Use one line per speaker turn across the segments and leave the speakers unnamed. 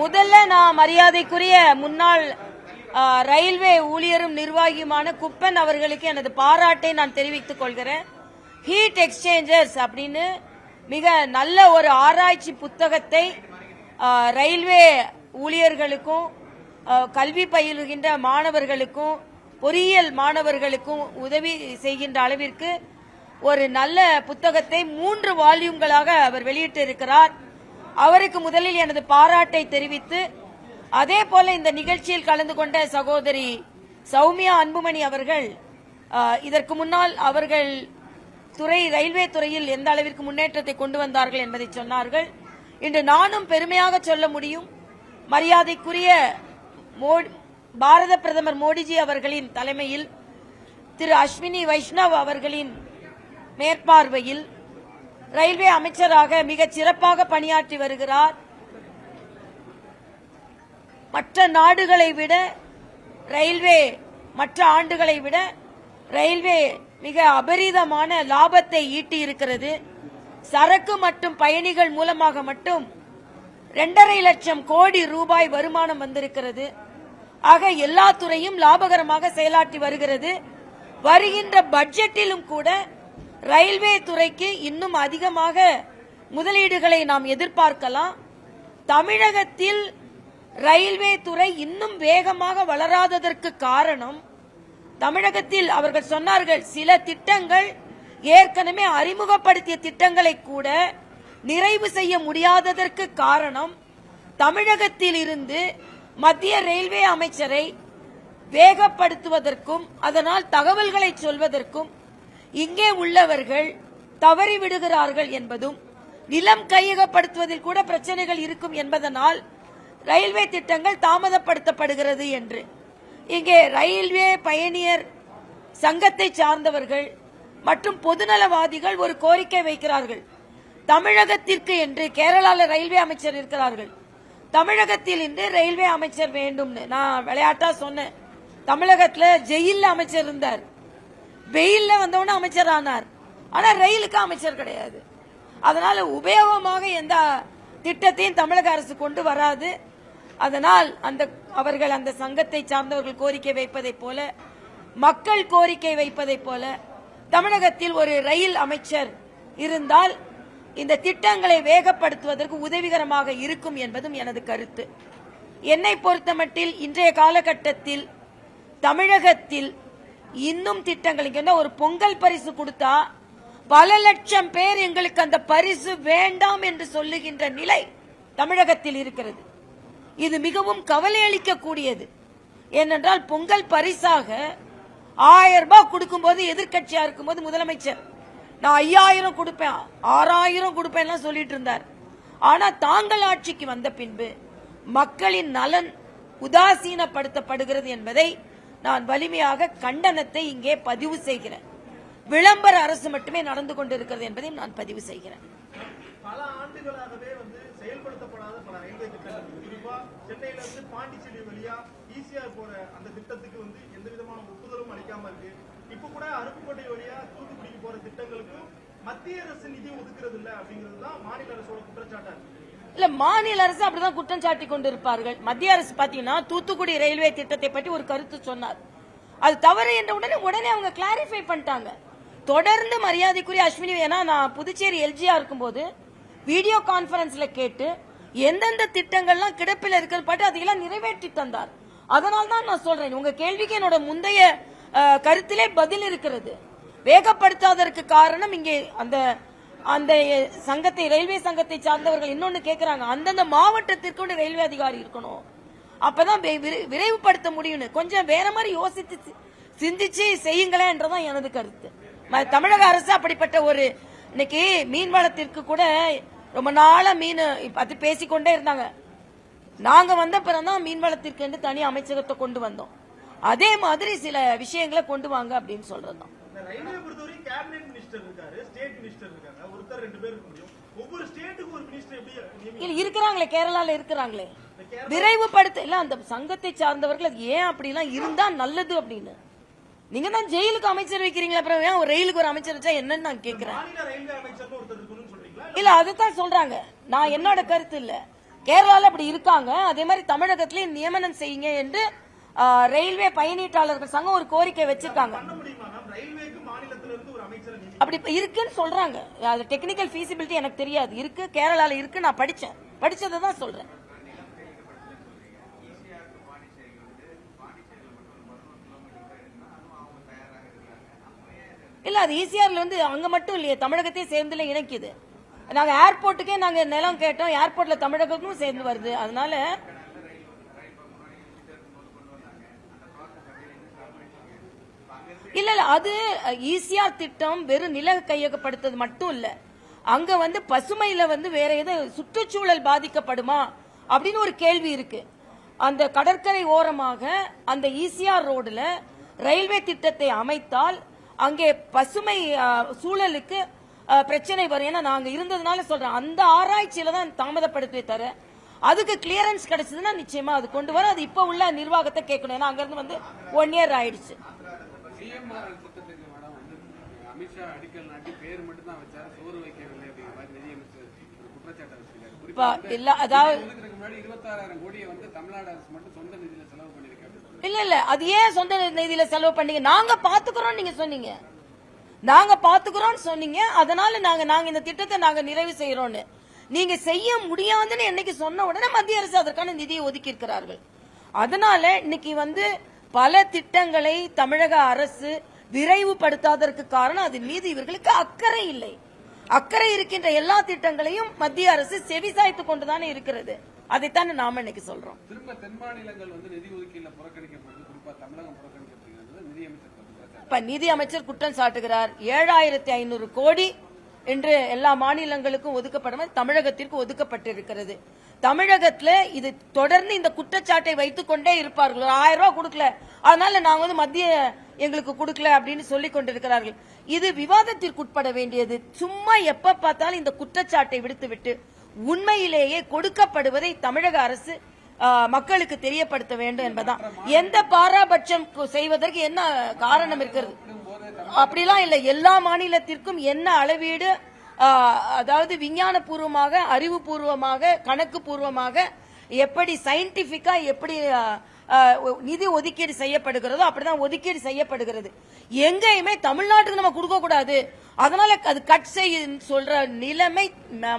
முதல்ல நான் மரியாதைக்குரிய முன்னாள் ரயில்வே ஊழியரும் நிர்வாகியுமான குப்பன் அவர்களுக்கு எனது பாராட்டை நான் தெரிவித்துக் கொள்கிறேன். ஹீட் எக்ஸ்சேஞ்சர்ஸ் அப்படின்னு மிக நல்ல ஒரு ஆராய்ச்சி புத்தகத்தை ரயில்வே ஊழியர்களுக்கும் கல்வி பயிலுகின்ற மாணவர்களுக்கும் பொறியியல் மாணவர்களுக்கும் உதவி செய்கின்ற அளவிற்கு ஒரு நல்ல புத்தகத்தை 3 வால்யூம்களாக அவர் வெளியிட்டிருக்கிறார். அவருக்கு முதலில் எனது பாராட்டை தெரிவித்து, அதே போல இந்த நிகழ்ச்சியில் கலந்து கொண்ட சகோதரி சௌமியா அன்புமணி அவர்கள் இதற்கு முன்னால் அவர்கள் ரயில்வே துறையில் எந்த அளவிற்கு முன்னேற்றத்தை கொண்டு வந்தார்கள் என்பதை சொன்னார்கள். இன்று நானும் பெருமையாக சொல்ல முடியும், மரியாதைக்குரிய பாரத பிரதமர் மோடிஜி அவர்களின் தலைமையில் திரு அஸ்வினி வைஷ்ணவ் அவர்களின் மேற்பார்வையில் ரயில்வே அமைச்சராக மிகச் சிறப்பாக பணியாற்றி வருகிறார். மற்ற நாடுகளை விட ரயில்வே மற்ற ஆண்டுகளை விட ரயில்வே மிக அபரிதமான லாபத்தை ஈட்டி இருக்கிறது. சரக்கு மற்றும் பயணிகள் மூலமாக மட்டும் 2.5 லட்சம் கோடி ரூபாய் வருமானம் வந்திருக்கிறது. ஆக எல்லா துறையும் லாபகரமாக செயலாற்றி வருகிறது. வருகின்ற பட்ஜெட்டிலும் கூட ரயில்வே துறைக்கு இன்னும் அதிகமாக முதலீடுகளை நாம் எதிர்பார்க்கலாம். தமிழகத்தில் ரயில்வே துறை இன்னும் வேகமாக வளராததற்கு காரணம், தமிழகத்தில் அவர்கள் சொன்னார்கள் சில திட்டங்கள் ஏற்கனவே அறிமுகப்படுத்திய திட்டங்களை கூட நிறைவு செய்ய முடியாததற்கு காரணம், தமிழகத்தில் இருந்து மத்திய ரயில்வே அமைச்சரை வேகப்படுத்துவதற்கும் அதனால் தகவல்களை சொல்வதற்கும் இங்கே உள்ளவர்கள் தவறிவிடுகிறார்கள் என்பதும், நிலம் கையகப்படுத்துவதில் கூட பிரச்சனைகள் இருக்கும் என்பதனால் ரயில்வே திட்டங்கள் தாமதப்படுத்தப்படுகிறது என்று இங்கே ரயில்வே பயணியர் சங்கத்தை சார்ந்தவர்கள் மற்றும் பொதுநலவாதிகள் ஒரு கோரிக்கை வைக்கிறார்கள். தமிழகத்திற்கு என்று கேரளாவில் ரயில்வே அமைச்சர் இருக்கிறார்கள், தமிழகத்தில் இன்று ரயில்வே அமைச்சர் வேண்டும். நான் விளையாட்டா சொன்னேன், தமிழகத்தில் ஜெயில அமைச்சர் இருந்தார், வெயில்ல வந்தவன அமைச்சர் ஆனார், ஆனா ரயிலுக்கு அமைச்சர் கிடையாது. அதனால உபயோகமாக எந்த திட்டத்தையும் தமிழக அரசு கொண்டு வராது. அதனால் அவர்கள் அந்த சங்கத்தை சார்ந்தவர்கள் கோரிக்கை வைப்பதை போல, மக்கள் கோரிக்கை வைப்பதை போல தமிழகத்தில் ஒரு ரயில் அமைச்சர் இருந்தால் இந்த திட்டங்களை வேகப்படுத்துவதற்கு உதவிகரமாக இருக்கும் என்பதும் எனது கருத்து. என்னை பொறுத்தமட்டில் இன்றைய காலகட்டத்தில் தமிழகத்தில் இன்னும் திட்டங்கள், ஒரு பொங்கல் பரிசு கொடுத்தா பல லட்சம் பேர் எங்களுக்கு அந்த பரிசு வேண்டாம் என்று சொல்லுகின்ற நிலை தமிழகத்தில் இருக்கிறது. இது மிகவும் கவலை அளிக்கக்கூடியது. ஏனென்றால் பொங்கல் பரிசாக 1000 ரூபாய் கொடுக்கும் போது, எதிர்கட்சியா இருக்கும் போது முதலமைச்சர் நான் 5000 கொடுப்பேன் 6000 கொடுப்பேன் சொல்லிட்டு இருந்தார். ஆனா தாங்கள் ஆட்சிக்கு வந்த பின்பு மக்களின் நலன் உதாசீனப்படுத்தப்படுகிறது என்பதை நான் வலிமையாக கண்டனத்தை இங்கே பதிவு செய்கிறேன். விளம்பர அரசு மட்டுமே நடந்து கொண்டிருக்கிறது என்பதையும் நான் பதிவு செய்கிறேன்.
பல ஆண்டுகளாகவே செயல்படுத்தப்படாத பல ரயில்வே திட்டங்கள், குறிப்பா சென்னையிலிருந்து பாண்டிச்சேரி வழியா ஈஸியா போற அந்த திட்டத்துக்கு எந்த விதமான ஒப்புதலும் அளிக்காம இருக்கு. இப்ப கூட அருப்புக்கோட்டை வழியா தூத்துக்குடிக்கு போற திட்டங்களுக்கு மத்திய அரசு நிதி ஒதுக்குறது இல்ல அப்படிங்கறதுதான் மாநில அரசோட குற்றச்சாட்டா இருக்கு.
இல்ல, மாநில அரசு அப்படிதான் குற்றம் சாட்டி கொண்டிருப்பார்கள். மத்திய அரசு பாத்தீங்கன்னா தூத்துக்குடி ரயில்வே திட்டத்தை பற்றி ஒரு கருத்து சொன்னார், அது தவறு என்ற உடனே அவங்க கிளாரிஃபை பண்ணிட்டாங்க. தொடர்ந்து மரியாதைக்குரிய அஸ்வினி, ஏன்னா நான் புதுச்சேரி எல்ஜியா இருக்கும்போது வீடியோ கான்பரன்ஸ்ல கேட்டு எந்தெந்த திட்டங்கள்லாம் கிடப்பில் இருக்கிற பாட்டு அதையெல்லாம் நிறைவேற்றி தந்தார். அதனால்தான் நான் சொல்றேன், உங்க கேள்விக்கு என்னோட முந்தைய கருத்திலே பதில் இருக்கிறது. வேகப்படுத்தாததற்கு காரணம் இங்கே அந்த சங்கத்தை, ரயில்வே சங்கத்தை சார்ந்தவர்கள் இன்னொன்னு கேட்கிறாங்க, அந்தந்த மாவட்டத்திற்கு ரயில்வே அதிகாரி இருக்கணும், அப்பதான் விரைவுபடுத்த முடியும். கொஞ்சம் வேற மாதிரி யோசித்து சிந்திச்சு செய்யுங்களேன் என்றதான் எனது கருத்து. தமிழக அரசு அப்படிப்பட்ட ஒரு, இன்னைக்கு மீன் வளத்திற்கு கூட ரொம்ப நாளா மீன் அது பேசிக்கொண்டே இருந்தாங்க. நாங்க வந்த பிறகுதான் மீன் வளத்திற்கு என்று தனி அமைச்சகத்தை கொண்டு வந்தோம். அதே மாதிரி சில விஷயங்களை கொண்டு வாங்க அப்படின்னு சொல்றதுதான்.
ரயில்வே பொறுத்தவரை கேபினெட் மினிஸ்டர் இருக்காரு, ஸ்டேட் மினிஸ்டர் இருக்காங்க, ஒருத்தர் 2 பேர் இருக்க முடியும். ஒவ்வொரு ஸ்டேட்டுக்கு ஒரு மினிஸ்டர் எப்படி
இருக்கிறாங்களே, கேரளால இருக்கிறாங்களே, விரைவுபடுத்த இல்ல அந்த சங்கத்தை சார்ந்தவர்கள் அது ஏன் அப்படி எல்லாம் இருந்தா நல்லது அப்படின்னு. நீங்க தான் ஜெயிலுக்கு அமைச்சர் வைக்கிறீங்களா, அப்புறம் ஏன் ஒரு ரயிலுக்கு ஒரு அமைச்சர் வச்சா என்னன்னு நான் கேட்கிறேன். இல்ல, அதுதான் சொல்றாங்க. நான் என்னோட கருத்து இல்ல, கேரளால அப்படி இருக்காங்க. அதே மாதிரி தமிழகத்திலேயும் நியமனம் செய்யுங்க என்று ரயில்வே பயணீட்டாளர்கள் சங்கம் ஒரு கோரிக்கை வச்சிருக்காங்க. அப்படி இருக்குன்னு சொல்றாங்க. அது டெக்னிக்கல் ஃபீசிபிலிட்டி எனக்கு தெரியாது. இருக்கு, கேரளால இருக்கு, நான் படிச்சதை தான் சொல்றேன். இல்ல, அது ஈசிஆர்ல வந்து அங்க மட்டும் இல்லையே, தமிழகத்தையும் சேர்ந்துல இணைக்குது. நாங்க ஏர்போர்ட்டுக்கே நாங்க நிலம் கேட்டோம், ஏர்போர்ட்ல தமிழகமும் சேர்ந்து வருது. அதனால இல்ல அது ஈசிஆர் திட்டம் வெறும் நில கையகப்படுத்தது மட்டும் இல்ல, அங்க வந்து பசுமையில வந்து வேற ஏதாவது சுற்றுச்சூழல் பாதிக்கப்படுமா அப்படின்னு ஒரு கேள்வி இருக்கு. அந்த கடற்கரை ஓரமாக அந்த ஈசிஆர் ரோடுல ரயில்வே திட்டத்தை அமைத்தால் அங்கே பசுமை சூழலுக்கு பிரச்சனை வரும். ஏன்னா நாங்க இருந்ததுனால சொல்றேன், அந்த ஆராய்ச்சியில தான் தாமதப்படுத்தி தர. அதுக்கு கிளியரன்ஸ் கிடைச்சதுன்னா நிச்சயமா அது கொண்டு வர. அது இப்ப உள்ள நிர்வாகத்தை கேட்கணும். ஏன்னா அங்க இருந்து வந்து 1 இயர் ஆயிடுச்சு.
அமித்ஷா அடிக்கல் நாட்டி பேர் மட்டும் தான் வச்சாரு, சோறு வைக்கவில்லை அப்படிங்கிற மாதிரி நிதியமைச்சர் குற்றச்சாட்டு வச்சிருக்காரு. அதாவது 26,000 கோடியை வந்து தமிழ்நாடு அரசு மட்டும் சொந்த நிதியில செலவு பண்ணிருக்காங்க.
இல்ல அது ஏன் சொந்த நிதியில செலவு பண்ணீங்க? நாங்க பாத்துக்கிறோம் நீங்க சொன்னீங்க, நாங்க பாத்துக்கிறோம் சொன்னீங்க. அதனால நாங்க இந்த திட்டத்தை நாங்க நிறைவு செய்யறோம்னு நீங்க செய்ய முடியாதுன்னு என்னைக்கு சொன்ன உடனே மத்திய அரசு அதற்கான நிதியை ஒதுக்கி இருக்கிறார்கள். அதனால இன்னைக்கு வந்து பல திட்டங்களை தமிழக அரசு விரைவுபடுத்தாததற்கு காரணம் அது மீது இவர்களுக்கு அக்கறை இல்லை. அக்கறை இருக்கின்ற எல்லா திட்டங்களையும் மத்திய அரசு செவிசாய்த்துக் கொண்டுதானே இருக்கிறது. அதைத்தானே நாம இன்னைக்கு சொல்றோம்.
திரும்ப தென் மாநிலங்கள் வந்து நிதி ஒதுக்கீடுல புறக்கணிக்கப்படுது, குறிப்பா தமிழகம் புறக்கணிக்கப்படுகிறது நிதியமைச்சர்.
இப்ப நிதியமைச்சர் குற்றம் சாட்டுகிறார். 7,500 கோடி என்று எல்லா மாநிலங்களுக்கும் ஒதுக்கப்படும், தமிழகத்திற்கு ஒதுக்கப்பட்டிருக்கிறது. தமிழகத்துல இது தொடர்ந்து இந்த குற்றச்சாட்டை வைத்துக் கொண்டே இருப்பார்கள். 1000 ரூபாய் கொடுக்கல, அதனால நாங்க வந்து மத்திய எங்களுக்கு கொடுக்கல அப்படின்னு சொல்லிக் கொண்டிருக்கிறார்கள். இது விவாதத்திற்குட்பட வேண்டியது. சும்மா எப்ப பார்த்தாலும் இந்த குற்றச்சாட்டை விடுத்துவிட்டு உண்மையிலேயே கொடுக்கப்படுவதை தமிழக அரசு மக்களுக்கு தெரியப்படுத்த வேண்டும் என்பதுதான். எந்த பாராபட்சம் செய்வதற்கு என்ன காரணம் இருக்கிறது? அப்படிலாம் இல்லை. எல்லா மாநிலத்திற்கும் என்ன அளவீடு, அதாவது விஞ்ஞான பூர்வமாக, அறிவுபூர்வமாக, கணக்கு பூர்வமாக, எப்படி சயின்டிபிக்கா எப்படி நிதி ஒதுக்கீடு செய்யப்படுகிறதோ அப்படிதான் ஒதுக்கீடு செய்யப்படுகிறது. எங்கேயுமே தமிழ்நாட்டுக்கு நம்ம கொடுக்க கூடாது, அதனால அது கட் செய்ய சொல்ற நிலைமை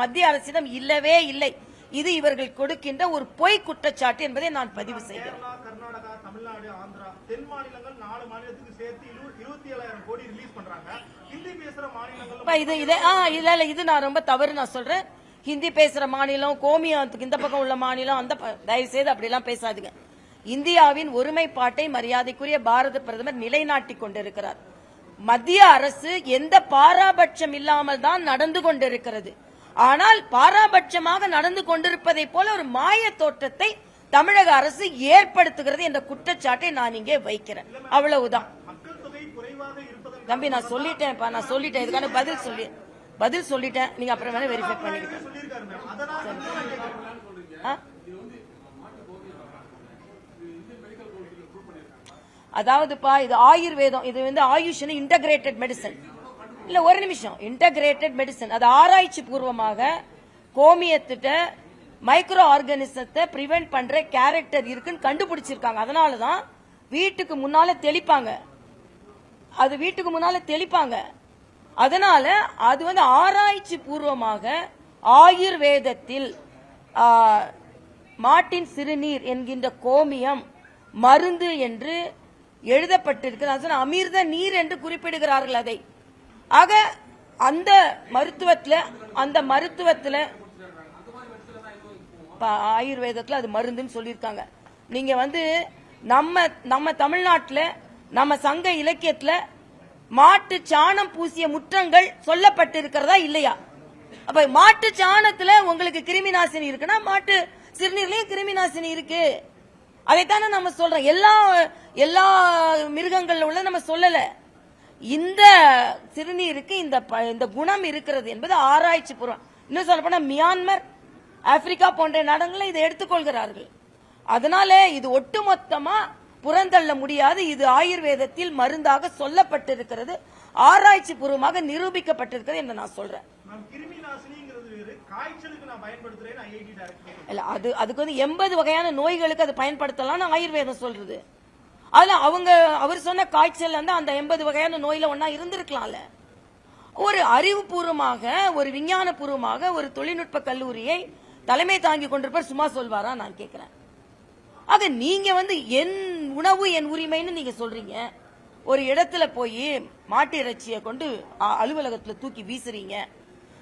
மத்திய அரசிடம் இல்லவே இல்லை. இது இவர்கள் கொடுக்கின்ற ஒரு பொய் குற்றச்சாட்டு என்பதை நான் பதிவு செய்கிறேன்.
கர்நாடகா, தமிழ்நாடு, ஆந்திரா, தென் மாநிலங்கள் 4 மாநிலத்துக்கு சேர்த்து 27,000 கோடி ரிலீஸ் பண்றாங்க. ஹிந்தி பேசுற மாநிலங்கள்
இது நான் ரொம்ப தவறு நான் சொல்றேன். ஹிந்தி பேசுற மாநிலம், கோமியத்துக்கு இந்த பக்கம் உள்ள மாநிலம், அந்த தயவு செய்து அப்படி எல்லாம் பேசாதுங்க. இந்தியாவின் ஒருமைப்பாட்டை மரியாதைக்குரிய பாரத பிரதமர் நிலைநாட்டிக் கொண்டிருக்கிறார். மத்திய அரசு எந்த பாராபட்சம் இல்லாமல் தான் நடந்து கொண்டிருக்கிறது. ஆனால் பாராபட்சமாக நடந்து கொண்டிருப்பதை போல ஒரு மாய தோற்றத்தை தமிழக அரசு ஏற்படுத்துகிறது என்ற குற்றச்சாட்டை நான் இங்கே வைக்கிறேன். அவ்வளவுதான் தம்பி. நான் சொல்லிட்டேன் இதுக்கான பதில் சொல்லிட்டேன். நீங்க அப்புறம் வேணா வெரிஃபை பண்ணிக்கிட்டேன். அதாவதுப்பா, இது ஆயுர்வேதம், இது வந்து ஆயுஷ் இன்டகிரேட்டட் மெடிசன் இல்ல. ஒரு நிமிஷம், இன்டகிரேட்டட் மெடிசன் அது ஆராய்ச்சி பூர்வமாக கோமியத்திட்ட மைக்ரோ ஆர்கானிசத்தை பிரிவென்ட் பண்ற கேரக்டர் இருக்குன்னு கண்டுபிடிச்சிருக்காங்க. அதனாலதான் வீட்டுக்கு முன்னால தெளிப்பாங்க, அது வீட்டுக்கு முன்னால தெளிப்பாங்க. அதனால அது வந்து ஆராய்ச்சி பூர்வமாக ஆயுர்வேதத்தில் மாட்டின் சிறுநீர் என்கின்ற கோமியம் மருந்து என்று எழுதப்பட்டிருக்கிறது. அமிர்த நீர் என்று குறிப்பிடுகிறார்கள் அதை. ஆக அந்த மருத்துவத்துல ஆயுர்வேதத்துல அது மருந்துன்னு சொல்லியிருக்காங்க. நீங்க வந்து நம்ம தமிழ்நாட்டுல நம்ம சங்க இலக்கியத்துல மாட்டு சாணம் பூசிய முற்றங்கள் சொல்லப்பட்டிருக்கிறதா இல்லையா? அப்ப மாட்டு சாணத்துல உங்களுக்கு கிருமி நாசினி இருக்குன்னா மாட்டு சிறுநீர்லயும் கிருமி நாசினி இருக்கு. அதைத்தானே நம்ம சொல்றோம். எல்லா மிருகங்கள்ல உள்ள நம்ம சொல்லல. இந்த சிறுநீருக்கு இந்த குணம் இருக்கிறது என்பது ஆராய்ச்சி பூர்வம். இன்னும் சொல்ல போனா மியான்மர், ஆப்பிரிக்கா போன்ற நாடுகளில் இதை எடுத்துக்கொள்கிறார்கள். அதனால இது ஒட்டுமொத்தமா புறந்தள்ள முடியாது. இது ஆயுர்வேதத்தில் மருந்தாக சொல்லப்பட்டிருக்கிறது, ஆராய்ச்சி பூர்வமாக நிரூபிக்கப்பட்டிருக்கிறது என்று நான் சொல்றேன்.
கிருமி நாசினிங்கிறது வேறு, காய்ச்சலுக்கு நான் பயன்படுத்துறேன்னு ஐஐடி டைரக்டர்
இல்ல அதுக்கு வந்து 80 வகையான நோய்களுக்கு அது பயன்படுத்தலாம்னு ஆயுர்வேதம் சொல்றது. அதுல அவர் சொன்ன காய்ச்சல் வந்து அந்த 80 வகையான நோயில ஒன்னா இருந்திருக்கலாம்ல. ஒரு அறிவுபூர்வமாக, ஒரு விஞ்ஞான பூர்வமாக ஒரு தொழில்நுட்ப கல்லூரியை தலைமை தாங்கி கொண்டிருப்பவர் சும்மா சொல்வாரா நான் கேட்கிறேன். ஆக நீங்க வந்து என் உணவு என் உரிமைன்னு நீங்க சொல்றீங்க. ஒரு இடத்துல போய் மாட்டு இறைச்சியை கொண்டு அலுவலகத்துல தூக்கி வீசுறீங்க.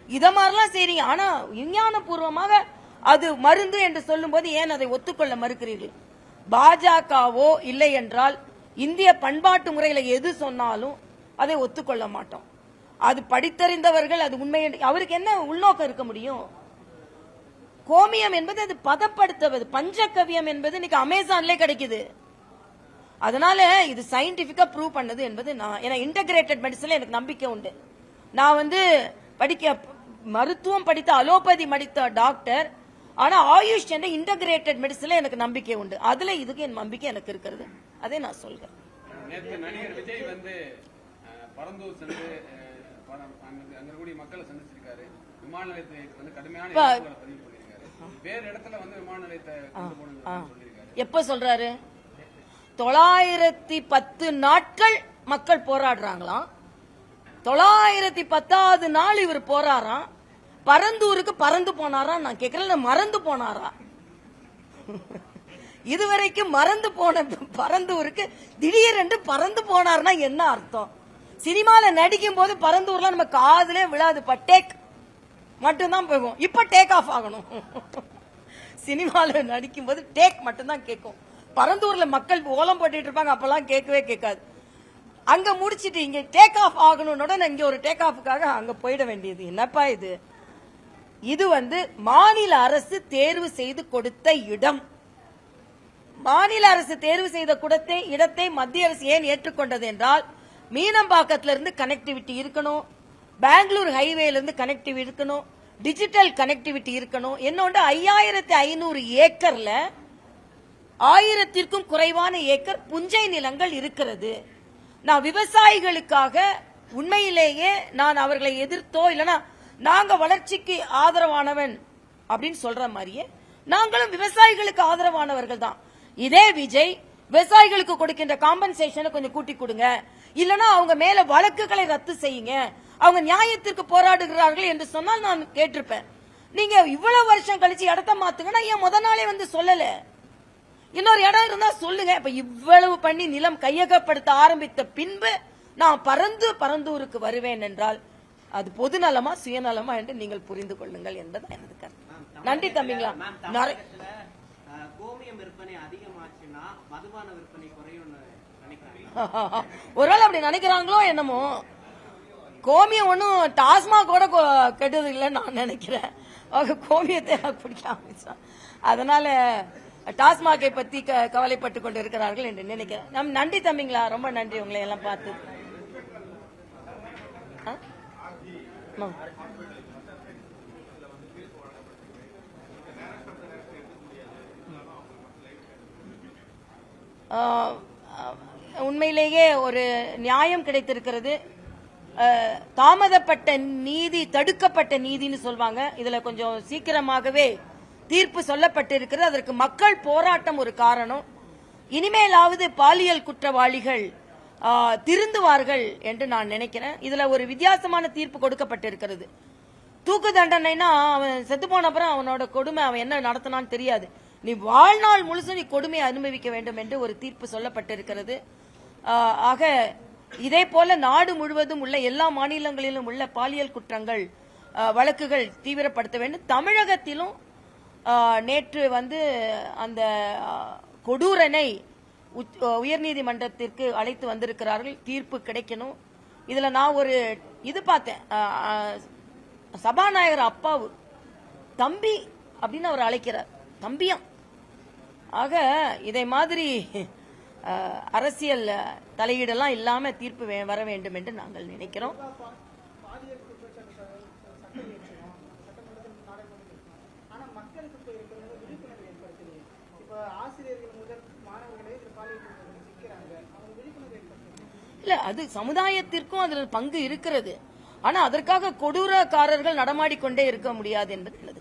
இத மாதிரிலாம் செய்றீங்க. ஆனா விஞ்ஞான பூர்வமாக அது மருந்து என்று சொல்லும் போது ஏன் அதை ஒத்துக்கொள்ள மறுக்கிறீர்கள்? பாஜகவோ இல்லை என்றால் இந்திய பண்பாட்டு முறையில எது சொன்னாலும் அதை ஒத்துக்கொள்ள மாட்டோம். அது படித்தறிந்தவர்கள், அது உண்மை. அவருக்கு என்ன உள்நோக்கம் இருக்க முடியும்? கோமியம் என்பது அது பதப்படுத்துவது. பஞ்சகவியம் என்பது இன்னைக்கு அமேசான்ல கிடைக்குது. அதனால இது சயின்டிபிக்கா ப்ரூவ் பண்ணது என்பது நான் இன்டகிரேட்டட் மெடிசன்ல எனக்கு நம்பிக்கை உண்டு. நான் வந்து மருத்துவம் படித்த அலோபதி படித்த டாக்டர். ஆனா ஆயுஷ் என்ற இன்டகிரேட்டட் மெடிசன்ல எனக்கு நம்பிக்கை உண்டு. அதுல இதுக்கு என் நம்பிக்கை எனக்கு இருக்கிறது. அதே நான் சொல்றேன்.
நேற்று நடிகர் விஜய் வந்து பரந்தூர் சென்று அங்க கூடிய மக்களை சந்திச்சிருக்காரு. விமான நிலையத்தை வந்து கடுமையான பதிவு பண்ணிருக்காரு. வேற இடத்துல வந்து விமான நிலையத்தை கொண்டு போகணும்னு சொல்லியிருக்காரு.
எப்ப சொல்றாரு? 910 நாட்கள் மக்கள் போராடுறாங்களாம். 910வது நாள் இவர் போறாராம். பரந்தூருக்கு பறந்து போனாரா நான் கேட்கிறேன். மறந்து போனாரா? இதுவரைக்கும் மறந்து போன பரந்தூருக்கு திடீரென்று பறந்து போனார்னா என்ன அர்த்தம்? சினிமால நடிக்கும் போது பரந்தூர்ல நம்ம காதுலே விழாது. டேக் மட்டும்தான் போகும். இப்ப டேக் ஆஃப் ஆகணும். சினிமால நடிக்கும் போது டேக் மட்டும்தான் கேட்கும். பரந்தூர்ல மக்கள் ஓலம் போட்டுட்டு இருப்பாங்க. அப்பெல்லாம் கேட்கவே கேட்காது. அங்க முடிச்சிட்டு இங்க டேக் ஆஃப் ஆகணும்னு இங்க ஒரு டேக் ஆஃபுக்காக அங்க போயிட வேண்டியது. என்னப்பா இது? இது வந்து மாநில அரசு தேர்வு செய்து கொடுத்த இடம். மாநில அரசு தேர்வு செய்த இடத்தை மத்திய அரசு ஏன் ஏற்றுக்கொண்டது என்றால், மீனம்பாக்கத்துல இருந்து கனெக்டிவிட்டி இருக்கணும், பெங்களூர் ஹைவேல இருந்து கனெக்டிவிட்டி இருக்கணும், டிஜிட்டல் கனெக்டிவிட்டி இருக்கணும். என்னோட 5500 ஏக்கர்ல 1000க்கும் குறைவான ஏக்கர் புஞ்சை நிலங்கள் இருக்கிறது. நான் விவசாயிகளுக்காக உண்மையிலேயே நான் அவர்களை எதிர்த்தோ இல்லனா நாங்க வளர்ச்சிக்கு ஆதரவானவன் அப்படின்னு சொல்ற மாதிரியே நாங்களும் விவசாயிகளுக்கு ஆதரவானவர்கள் தான். இதே விஜய் விவசாயிகளுக்கு கொடுக்கின்ற காம்பன்சேஷனை கொஞ்சம் கூட்டி கொடுங்க, இல்லனா அவங்க மேல வழக்குகளை ரத்து செய்யுங்க, அவங்க நியாயத்திற்கு போராடுகிறார்கள் என்று சொன்னால் நான் கேட்டிருப்பேன். நீங்க இவ்வளவு வருஷம் கழிச்சு இடத்த மாத்துங்கன்னா ஏன் முத நாளே வந்து சொல்லல? இன்னொரு இடம் இருந்தா சொல்லுங்க. இப்ப இவ்வளவு பண்ணி நிலம் கையகப்படுத்த ஆரம்பித்த பின்பு நான் பரந்தூருக்கு வருவேன் என்றால் அது பொது நலமா சுயநலமா என்று நீங்கள் புரிந்து கொள்ளுங்கள் என்பது எனது கருத்து. நன்றி தம்பிங்களா. ஒருவேளை அப்படி நினைக்கிறாங்களோ என்னமோ. கோமியம் ஒன்னும் டாஸ்மாக் கூட கெட்டது இல்லைன்னு நான் நினைக்கிறேன். கோமியத்தை குடிக்க ஆரம்பிச்சான். அதனால டாஸ்மாகை பத்தி கவலைப்பட்டுக் கொண்டு இருக்கிறார்கள் என்று நினைக்கிறேன். நன்றி தம்பிங்களா, ரொம்ப நன்றி உங்களை எல்லாம் பார்த்து. உண்மையிலேயே ஒரு நியாயம் கிடைத்திருக்கிறது. தாமதப்பட்ட நீதி தடுக்கப்பட்ட நீதினு சொல்வாங்க. இதுல கொஞ்சம் சீக்கிரமாகவே தீர்ப்பு சொல்லப்பட்டிருக்கிறது. அதற்கு மக்கள் போராட்டம் ஒரு காரணம். இனிமேலாவது பாலியல் குற்றவாளிகள் திருந்துவார்கள் என்று நான் நினைக்கிறேன். இதுல ஒரு வித்தியாசமான தீர்ப்பு கொடுக்கப்பட்டிருக்கிறது. தூக்கு தண்டனைனா அவன் செத்து போன அப்புறம் அவனோட கொடுமை அவன் என்ன நடத்தினான்னு தெரியாது. நீ வாழ்நாள் முழுசும் நீ கொடுமையை அனுபவிக்க வேண்டும் என்று ஒரு தீர்ப்பு சொல்லப்பட்டிருக்கிறது. ஆக இதே போல நாடு முழுவதும் உள்ள எல்லா மாநிலங்களிலும் உள்ள பாலியல் குற்றங்கள் வழக்குகள் தீவிரப்படுத்த வேண்டும். தமிழகத்திலும் நேற்று வந்து அந்த கொடூரனை உயர்நீதிமன்றத்திற்கு அழைத்து வந்திருக்கிறார்கள். தீர்ப்பு கிடைக்கணும். இதுல நான் ஒரு இது பார்த்தேன். சபாநாயகர் அப்பாவு தம்பி அப்படின்னு அவர் அழைக்கிறார். தம்பியா. ஆக இதை மாதிரி அரசியல் தலையீடெல்லாம் இல்லாம தீர்ப்பு வர வேண்டும் என்று நாங்கள் நினைக்கிறோம். இல்ல அது சமுதாயத்திற்கும் அதுல பங்கு இருக்கிறது. ஆனா அதற்காக கொடூரக்காரர்கள் நடமாடிக்கொண்டே இருக்க முடியாது என்பது